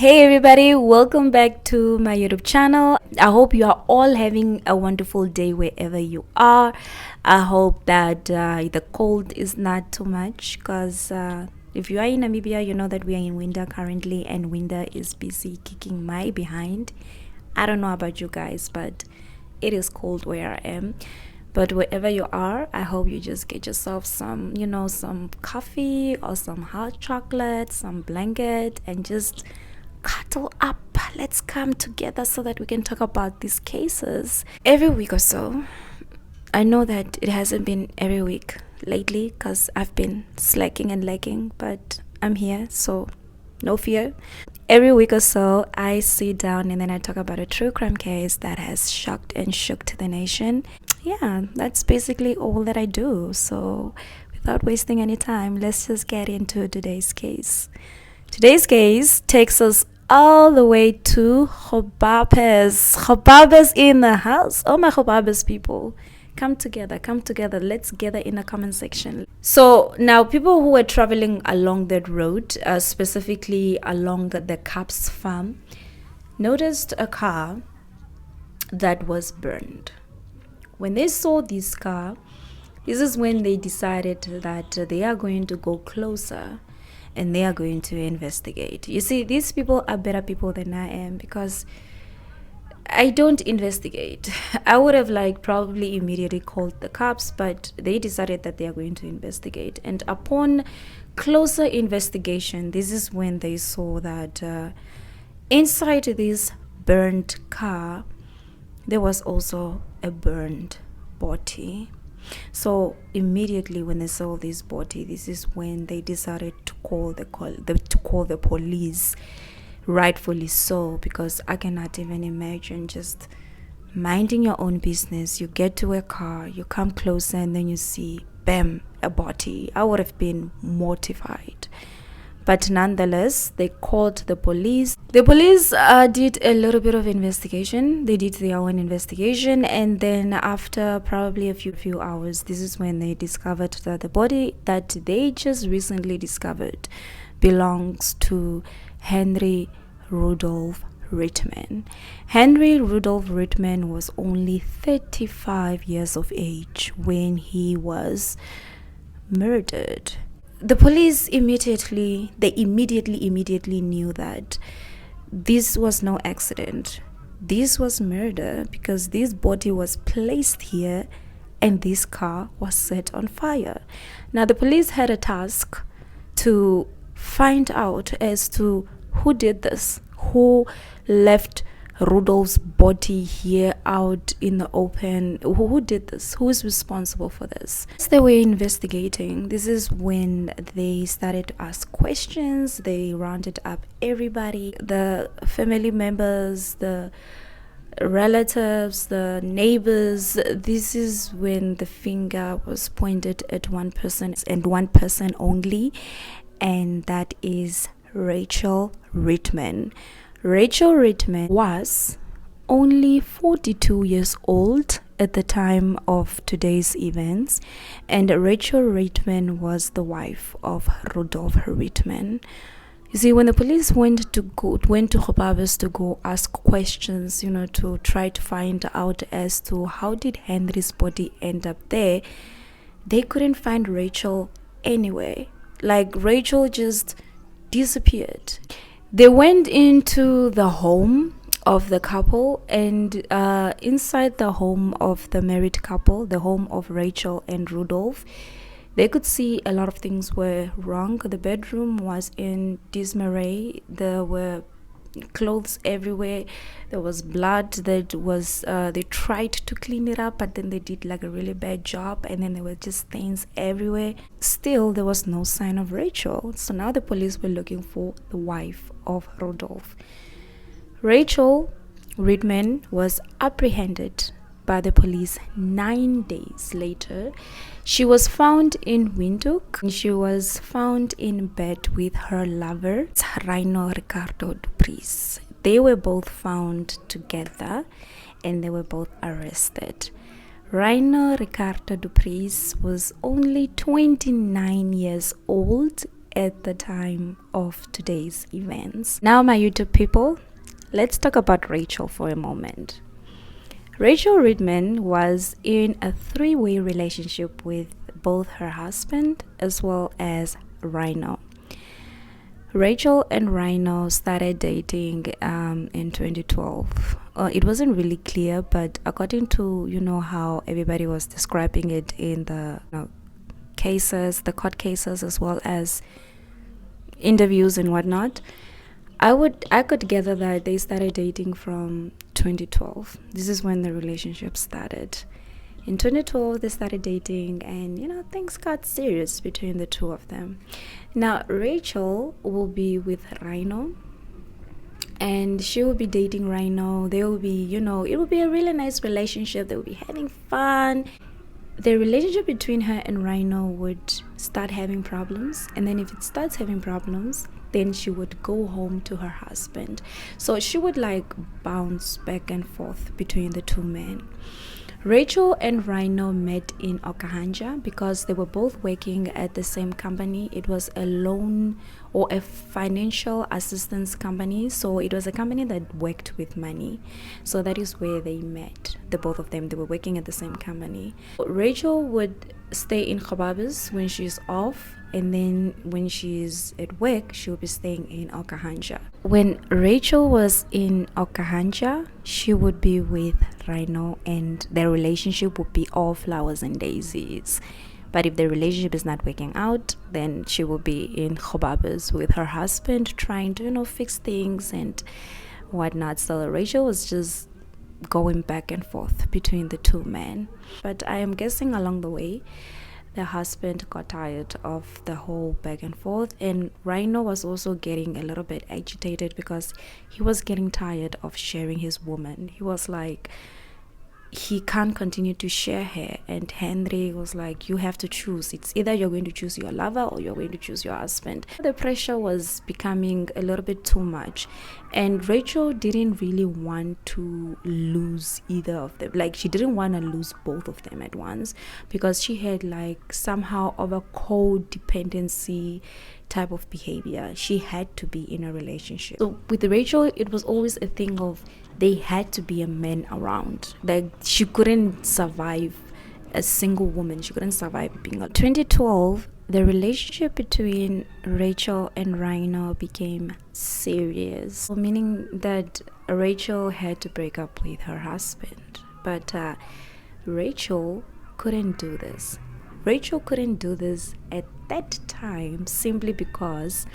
Hey everybody, welcome back to my YouTube channel. I hope you are all having a wonderful day wherever you are. I hope that the cold is not too much because if you are in Namibia, you know that we are in winter currently and winter is busy kicking my behind. I don't know about you guys, but it is cold where I am. But wherever you are, I hope you just get yourself some, some coffee or some hot chocolate, some blanket, and just cuddle up. Let's come together so that we can talk about these cases every week or so. I know that it hasn't been every week lately because I've been slacking and lacking, but I'm here, so no fear. Every week or so, I sit down and then I talk about a true crime case that has shocked and shook the nation. Yeah, that's basically all that I do. So, without wasting any time, let's just get into today's case. Today's case takes us all the way to Khobabes. Khobabes in the house. Oh, my Khobabes people. Come together. Let's gather in the comment section. So now people who were traveling along that road, specifically along the Caps farm, noticed a car that was burned. When they saw this car, this is when they decided that they are going to go closer and they are going to investigate. You see, these people are better people than I am because I don't investigate. I would have probably immediately called the cops, but they decided that they are going to investigate. And upon closer investigation, this is when they saw that inside this burned car, there was also a burned body. So immediately when they saw this body, this is when they decided to call the police. Rightfully so, because I cannot even imagine just minding your own business. You get to a car, you come closer, and then you see, bam, a body. I would have been mortified. But nonetheless, they called the police. The police did a little bit of investigation. They did their own investigation. And then after probably a few hours, this is when they discovered that the body that they just recently discovered belongs to Henry Rudolph Rittman. Henry Rudolph Rittman was only 35 years of age when he was murdered. The police immediately knew that this was no accident. This was murder because this body was placed here and this car was set on fire. Now the police had a task to find out as to who did this, who left Rudolph's body here out in the open. Who did this? Who is responsible for this? As they were investigating, this is when they started to ask questions. They rounded up everybody, the family members, the relatives, the neighbors. This is when the finger was pointed at one person and one person only, and that is Rachel Rittman. Rachel Rittman was only 42 years old at the time of today's events, and Rachel Rittman was the wife of Rudolph Rittman. You see, when the police went to Khobabes to go ask questions, to try to find out as to how did Henry's body end up there, they couldn't find Rachel anywhere. Rachel just disappeared. They went into the home of the couple, and inside the home of the married couple, the home of Rachel and Rudolph, they could see a lot of things were wrong. The bedroom was in disarray. There were clothes everywhere. There was blood that was they tried to clean it up, but then they did a really bad job, and then there were just stains everywhere. Still, there was no sign of Rachel. So now the police were looking for the wife of Rudolph. Rachel Rittman was apprehended by the police 9 days later. She was found in Windhoek. She was found in bed with her lover, Rhino Ricardo Dupriez. They were both found together and they were both arrested. Rhino Ricardo Dupriez was only 29 years old at the time of today's events. Now, my YouTube people, let's talk about Rachel for a moment. Rachel Reitman was in a three-way relationship with both her husband as well as Rhino. Rachel and Rhino started dating in 2012. It wasn't really clear, but according to how everybody was describing it in the cases, the court cases, as well as interviews and whatnot, I could gather that they started dating from 2012. This is when the relationship started. In 2012, they started dating, and things got serious between the two of them. Now, Rachel will be with Rhino, and she will be dating Rhino. They will be, it will be a really nice relationship. They will be having fun. The relationship between her and Rhino would start having problems, and then if it starts having problems, then she would go home to her husband. So she would bounce back and forth between the two men. Rachel and Rhino met in Okahanja because they were both working at the same company. It was a loan or a financial assistance company. So it was a company that worked with money. So that is where they met. The both of them, they were working at the same company. Rachel would stay in Khababis when she's off, and then when she's at work, she'll be staying in Okahanja. When Rachel was in Okahanja, she would be with Rhino, and their relationship would be all flowers and daisies. But if the relationship is not working out, then she will be in Khobabas with her husband, trying to fix things and whatnot. So Rachel was just going back and forth between the two men. But I am guessing along the way, the husband got tired of the whole back and forth, and Rhino was also getting a little bit agitated because he was getting tired of sharing his woman. He was like, he can't continue to share her, and Henry was like, you have to choose. It's either you're going to choose your lover or you're going to choose your husband. The pressure was becoming a little bit too much, and Rachel didn't really want to lose either of them. She didn't want to lose both of them at once, because she had somehow of a codependency type of behavior. She had to be in a relationship. So with Rachel, it was always a thing of they had to be a man around. She couldn't survive a single woman. She couldn't survive being a 2012. The relationship between Rachel and Rhino became serious, meaning that Rachel had to break up with her husband. But Rachel couldn't do this. Rachel couldn't do this at that time simply because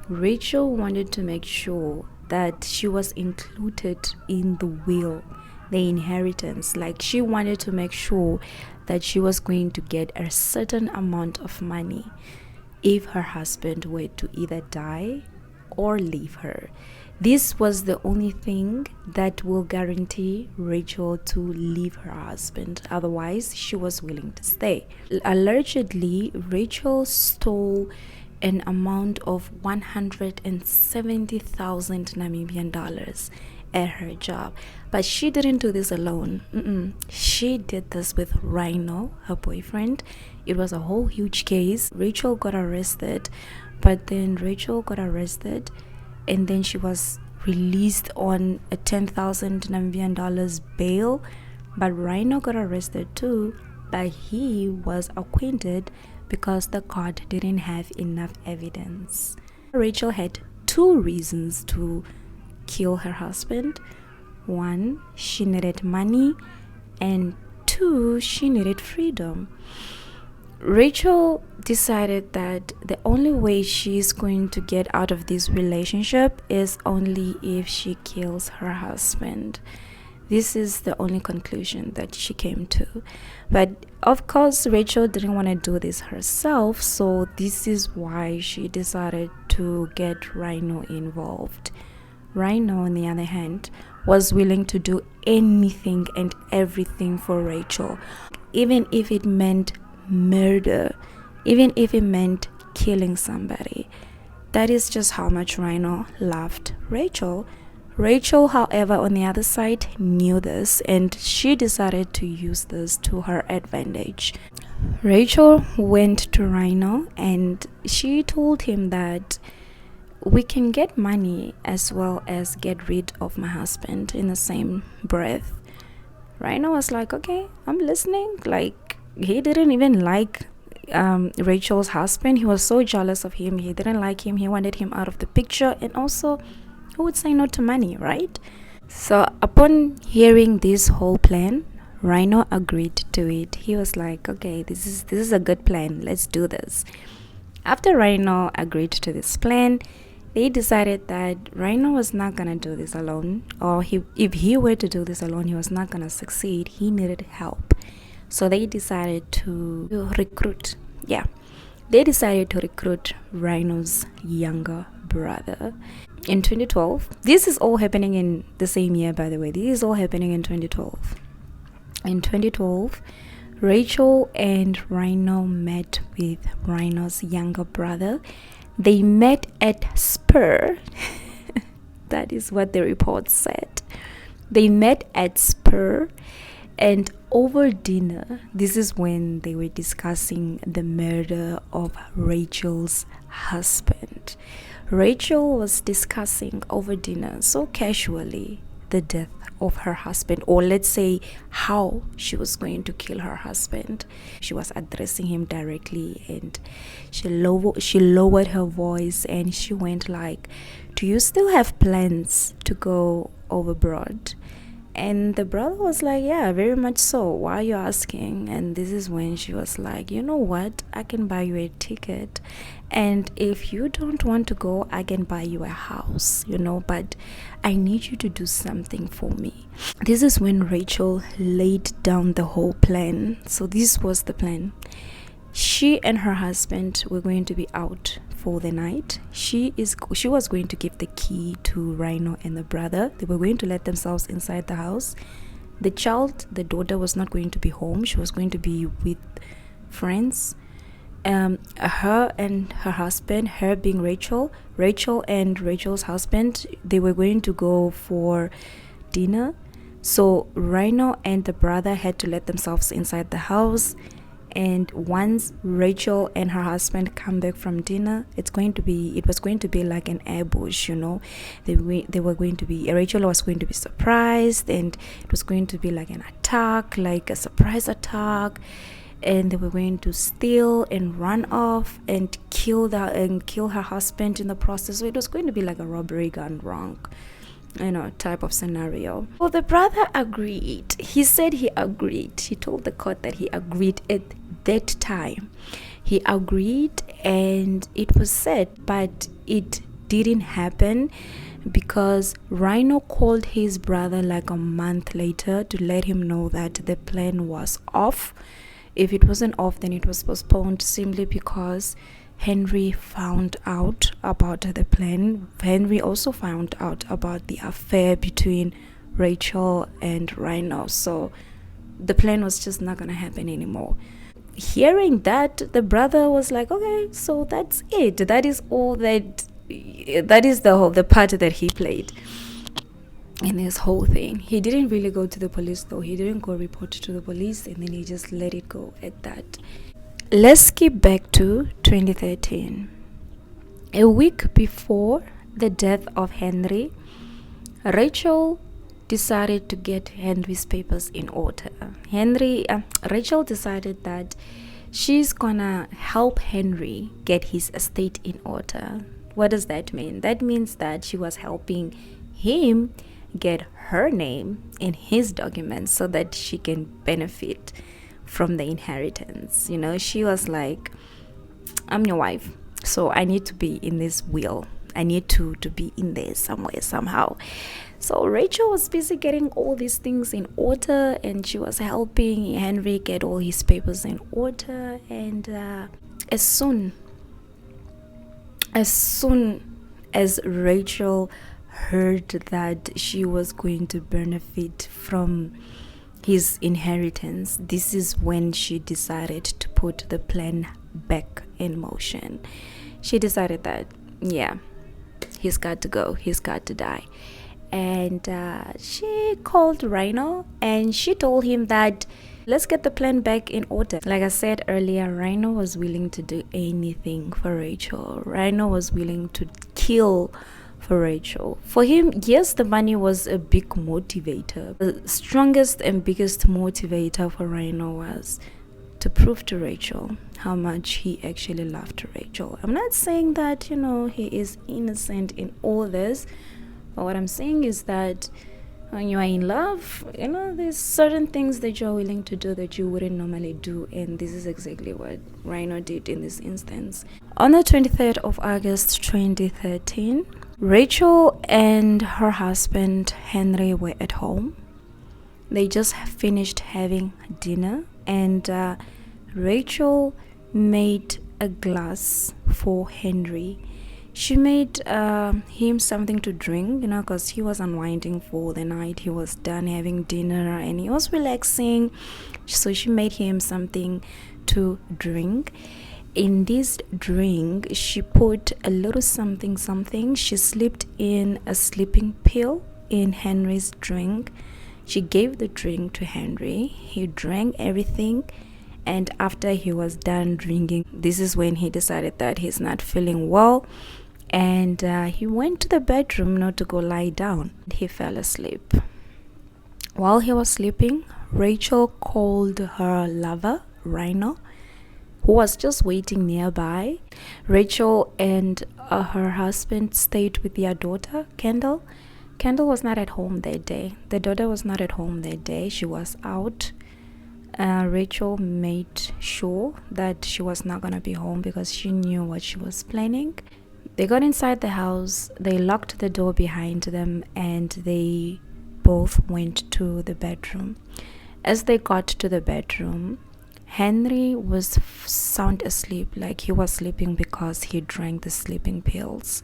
Rachel wanted to make sure that she was included in the will, the inheritance. She wanted to make sure that she was going to get a certain amount of money if her husband were to either die or leave her. This was the only thing that will guarantee Rachel to leave her husband. Otherwise, she was willing to stay. Allegedly, Rachel stole an amount of 170,000 Namibian dollars at her job. But she didn't do this alone. She did this with Rhino, her boyfriend. It was a whole huge case. Rachel got arrested, and then she was released on a 10,000 Namibian dollars bail. But Rhino got arrested too, but he was acquitted because the court didn't have enough evidence. Rachel had two reasons to kill her husband. One, she needed money, and two, she needed freedom. Rachel decided that the only way she's going to get out of this relationship is only if she kills her husband. This is the only conclusion that she came to. But of course, Rachel didn't want to do this herself, so this is why she decided to get Rhino involved. Rhino, on the other hand, was willing to do anything and everything for Rachel, even if it meant murder, even if it meant killing somebody. That is just how much Rhino loved Rachel. Rachel, however, on the other side, knew this and she decided to use this to her advantage. Rachel went to Rhino and she told him that we can get money as well as get rid of my husband in the same breath. Rhino was like, okay, I'm listening. Like, he didn't even like Rachel's husband. He was so jealous of him. He didn't like him. He wanted him out of the picture. And also, who would say no to money, right? So upon hearing this whole plan, Rhino agreed to it. He was like, okay, this is a good plan. Let's do this. After Rhino agreed to this plan, they decided that Rhino was not gonna do this alone, or if he were to do this alone, he was not gonna succeed. He needed help. So they decided to recruit. They decided to recruit Rhino's younger brother. In 2012, this is all happening in the same year, by the way. This is all happening in 2012. In 2012, Rachel and Rhino met with Rhino's younger brother. They met at Spur. That is what the report said. They met at Spur, and over dinner, this is when they were discussing the murder of Rachel's husband. Rachel was discussing over dinner, so casually, the death of her husband, or let's say how she was going to kill her husband. She was addressing him directly, and she lowered her voice and she went like, do you still have plans to go overboard? And the brother was like, yeah, very much so. Why are you asking? And this is when she was like, you know what? I can buy you a ticket. And if you don't want to go, I can buy you a house, but I need you to do something for me. This is when Rachel laid down the whole plan. So this was the plan. She and her husband were going to be out for the night. She was going to give the key to Rhino and the brother. They were going to let themselves inside the house. The daughter, was not going to be home. She was going to be with friends. Her and her husband, her being Rachel and Rachel's husband, they were going to go for dinner. So Rhino and the brother had to let themselves inside the house. And once Rachel and her husband come back from dinner, it was going to be like an ambush, Rachel was going to be surprised, and it was going to be like an attack, like a surprise attack, and they were going to steal and run off and kill her husband in the process. So it was going to be like a robbery gone wrong, type of scenario. Well, the brother agreed. He said he agreed. He told the court that he agreed at that time. He agreed, and it was said, but it didn't happen because Rhino called his brother like a month later to let him know that the plan was off. If it wasn't off, then it was postponed, simply because Henry found out about the plan. Henry also found out about the affair between Rachel and Rhino. So the plan was just not going to happen anymore. Hearing that, the brother was like, okay, so that's it. That is all that is the part that he played in this whole thing. He didn't really go to the police though. He didn't go report to the police, and then he just let it go at that. Let's skip back to 2013. A week before the death of Henry, Rachel decided to get Henry's papers in order. Rachel decided that she's gonna help Henry get his estate in order. What does that mean? That means that she was helping him get her name in his documents so that she can benefit from the inheritance. She was like, I'm your wife, so I need to be in this will. I need to be in there somewhere, somehow. So Rachel was busy getting all these things in order, and she was helping Henry get all his papers in order. And as soon as Rachel heard that she was going to benefit from his inheritance, this is when she decided to put the plan back in motion. She decided that, yeah, he's got to go, he's got to die. and she called Rhino and she told him that let's get the plan back in order. Like I said earlier, Rhino was willing to do anything for Rachel. Rhino was willing to kill for Rachel. For him, yes, the money was a big motivator. The strongest and biggest motivator for Rhino was to prove to Rachel how much he actually loved Rachel. I'm not saying that, he is innocent in all this, but what I'm saying is that when you are in love, there's certain things that you're willing to do that you wouldn't normally do, and this is exactly what Rhino did in this instance. On the 23rd of August 2013, Rachel and her husband Henry were at home. They just finished having dinner, and Rachel made a glass for Henry. She made him something to drink, because he was unwinding for the night. He was done having dinner and he was relaxing. So she made him something to drink. In this drink, she put a little something. She slipped in a sleeping pill in Henry's drink. She gave the drink to Henry. He drank everything. And after he was done drinking, this is when he decided that he's not feeling well. And he went to the bedroom to go lie down. He fell asleep. While he was sleeping, Rachel called her lover, Rhino, who was just waiting nearby. Rachel and her husband stayed with their daughter, Kendall. Kendall was not at home that day. The daughter was not at home that day. She was out. Rachel made sure that she was not going to be home because she knew what she was planning. They got inside the house, they locked the door behind them, and they both went to the bedroom. As they got to the bedroom, Henry was sound asleep, like he was sleeping because he drank the sleeping pills.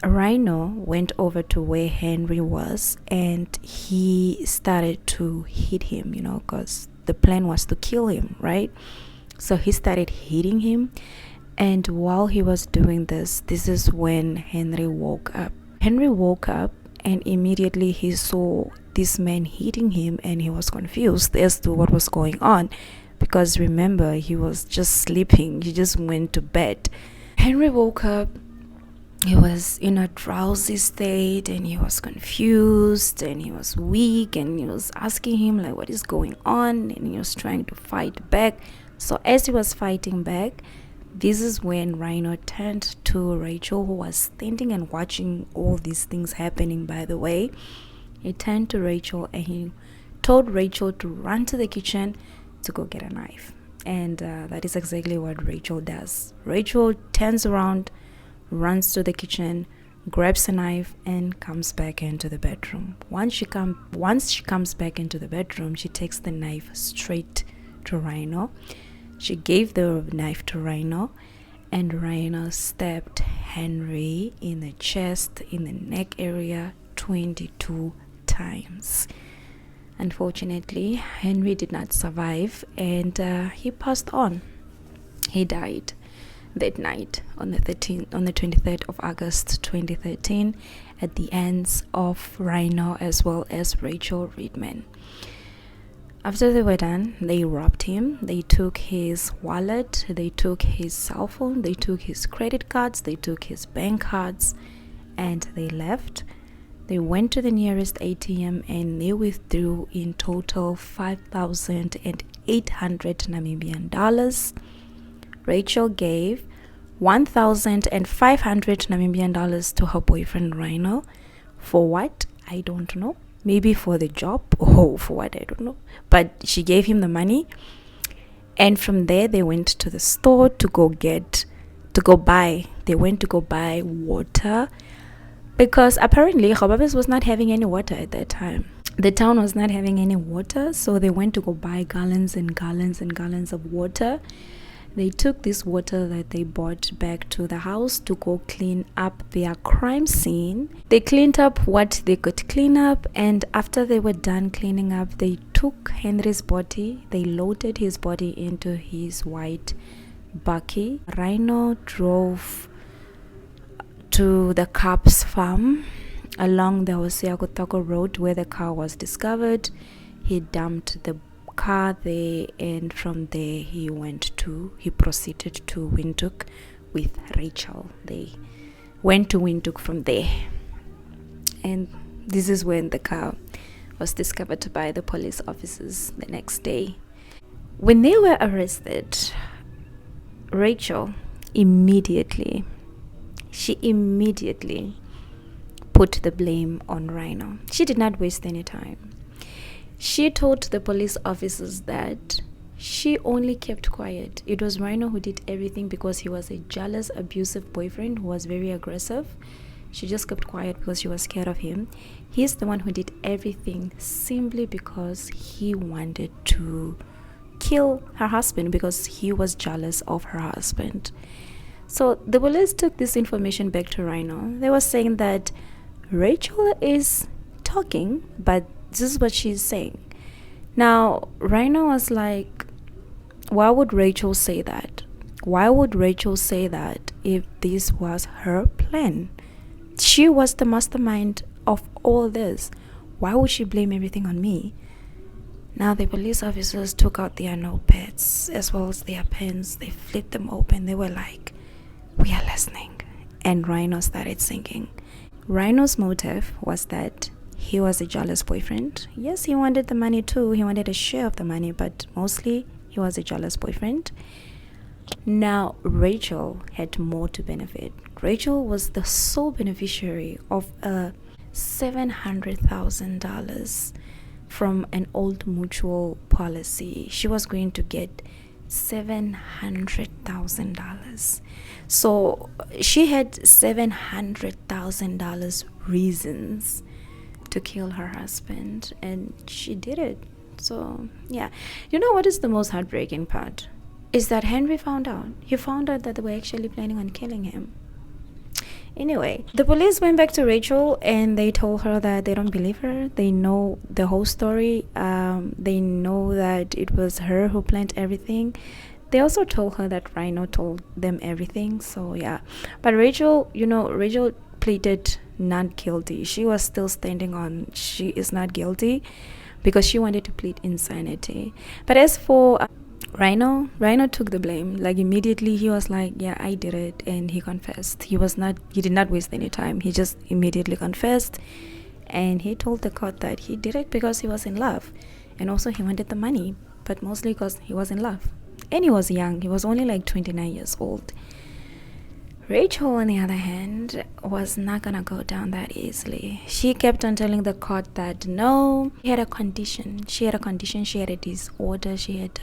Rhino went over to where Henry was and he started to hit him, because the plan was to kill him, right? So he started hitting him. And while he was doing this is when Henry woke up. Henry woke up and immediately he saw this man hitting him and he was confused as to what was going on. Because remember, he was just sleeping. He just went to bed. Henry woke up. He was in a drowsy state and he was confused and he was weak and he was asking him like what is going on, and he was trying to fight back. So as he was fighting back, this is when Rhino turned to Rachel, who was standing and watching all these things happening, by the way. He turned to Rachel and he told Rachel to run to the kitchen to go get a knife. And that is exactly what Rachel does. Rachel turns around, runs to the kitchen, grabs a knife and comes back into the bedroom. Once she comes back into the bedroom, she takes the knife straight to Rhino. She gave the knife to Rhino, and Rhino stabbed Henry in the chest, in the neck area, 22 times. Unfortunately, Henry did not survive and he passed on. He died that night on the 23rd of August 2013 at the hands of Rhino as well as Rachel Reedman. After they were done, they robbed him. They took his wallet, they took his cell phone, they took his credit cards, they took his bank cards, and they left. They went to the nearest ATM and they withdrew in total 5,800 Namibian dollars. Rachel gave 1,500 Namibian dollars to her boyfriend Rhino. For what? I don't know. Maybe for the job or for what, I don't know. But she gave him the money. And from there they went to the store to go buy water. Because apparently Khababes was not having any water at that time. The town was not having any water, so they went to go buy gallons and gallons and gallons of water. They took this water that they bought back to the house to go clean up their crime scene. They cleaned up what they could clean up, and after they were done cleaning up, they took Henry's body. They loaded his body into his white bakkie. Rhino drove to the Cubs farm along the Hosiakotoko road where the car was discovered. He dumped the car there, and from there he proceeded to Windhoek with Rachel. They went to Windhoek from there, and this is when the car was discovered by the police officers the next day. When they were arrested, Rachel immediately put the blame on Rhino. She did not waste any time. She told the police officers that she only kept quiet. It was Rhino who did everything because he was a jealous, abusive boyfriend who was very aggressive. She just kept quiet because she was scared of him. He's the one who did everything simply because he wanted to kill her husband, because he was jealous of her husband. So the police took this information back to Rhino. They were saying that Rachel is talking, but this is what she's saying. Now, Rhino was like, why would Rachel say that? Why would Rachel say that if this was her plan? She was the mastermind of all this. Why would she blame everything on me? Now the police officers took out their notepads as well as their pens. They flipped them open. They were like, we are listening. And Rhino started singing. Rhino's motive was that he was a jealous boyfriend. Yes, he wanted the money too. He wanted a share of the money, but mostly he was a jealous boyfriend. Now, Rachel had more to benefit. Rachel was the sole beneficiary of a $700,000 from an old mutual policy. She was going to get $700,000. So she had $700,000 reasons to kill her husband, and she did it. So yeah, you know what is the most heartbreaking part? Is that Henry found out. He found out that they were actually planning on killing him. Anyway, the police went back to Rachel and they told her that they don't believe her. They know the whole story. They know that it was her who planned everything. They also told her that Rhino told them everything. So yeah, but Rachel pleaded not guilty. She was still standing on she is not guilty because she wanted to plead insanity. But as for Rhino took the blame. Like immediately he was like, yeah, I did it, and he confessed. He did not waste any time. He just immediately confessed, and he told the court that he did it because he was in love, and also he wanted the money, but mostly because he was in love. And he was young. He was only like 29 years old. Rachel, on the other hand, was not gonna go down that easily. She kept on telling the court that no, she had a condition. She had a disorder. She had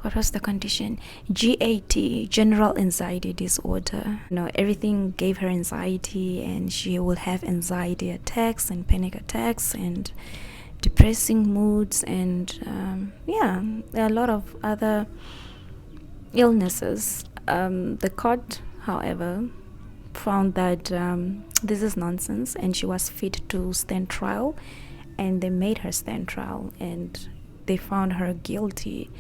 what was the condition? GAD, general anxiety disorder. Everything gave her anxiety, and she would have anxiety attacks and panic attacks and depressing moods, and there are a lot of other illnesses. The court, however, found that this is nonsense, and she was fit to stand trial, and they made her stand trial, and they found her guilty.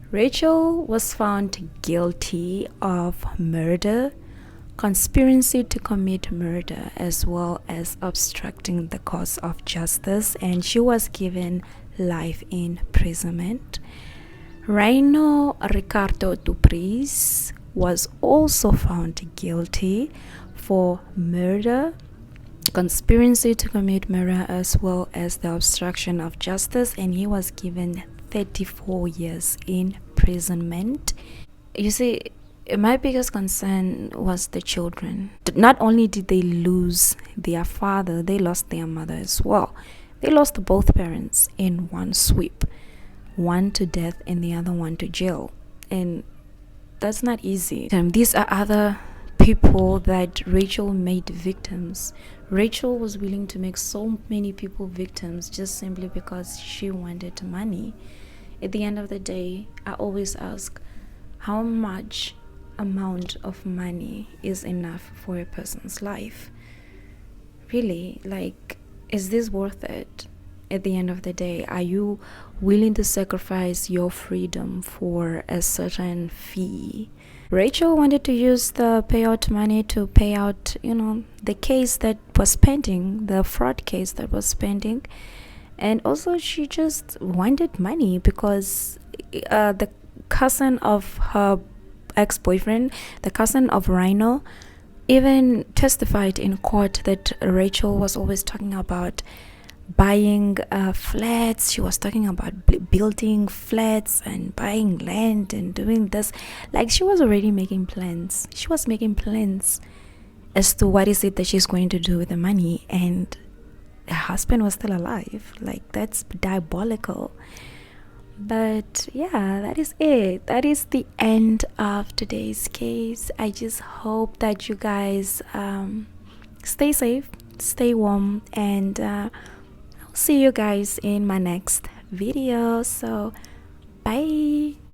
Rachel was found guilty of murder, conspiracy to commit murder, as well as obstructing the cause of justice, and she was given life imprisonment. Rhino Ricardo Dupris was also found guilty for murder, conspiracy to commit murder, as well as the obstruction of justice, and he was given 34 years imprisonment. You see, my biggest concern was the children. Not only did they lose their father, they lost their mother as well. They lost both parents in one sweep, one to death and the other one to jail, and that's not easy. These are other people that Rachel made victims. Rachel was willing to make so many people victims just simply because she wanted money. At the end of the day, I always ask, how much amount of money is enough for a person's life? Really, like, is this worth it? At the end of the day, are you willing to sacrifice your freedom for a certain fee? Rachel wanted to use the payout money to pay out, the case that was pending, the fraud case that was pending. And also, she just wanted money because the cousin of her ex-boyfriend, the cousin of Rhino, even testified in court that Rachel was always talking about buying flats. She was talking about building flats and buying land and doing this. Like, she was already making plans. She was making plans as to what is it that she's going to do with the money, and her husband was still alive. Like, that's diabolical. But yeah, that is it. That is the end of today's case. I just hope that you guys stay safe, stay warm, and I'll see you guys in my next video. So bye.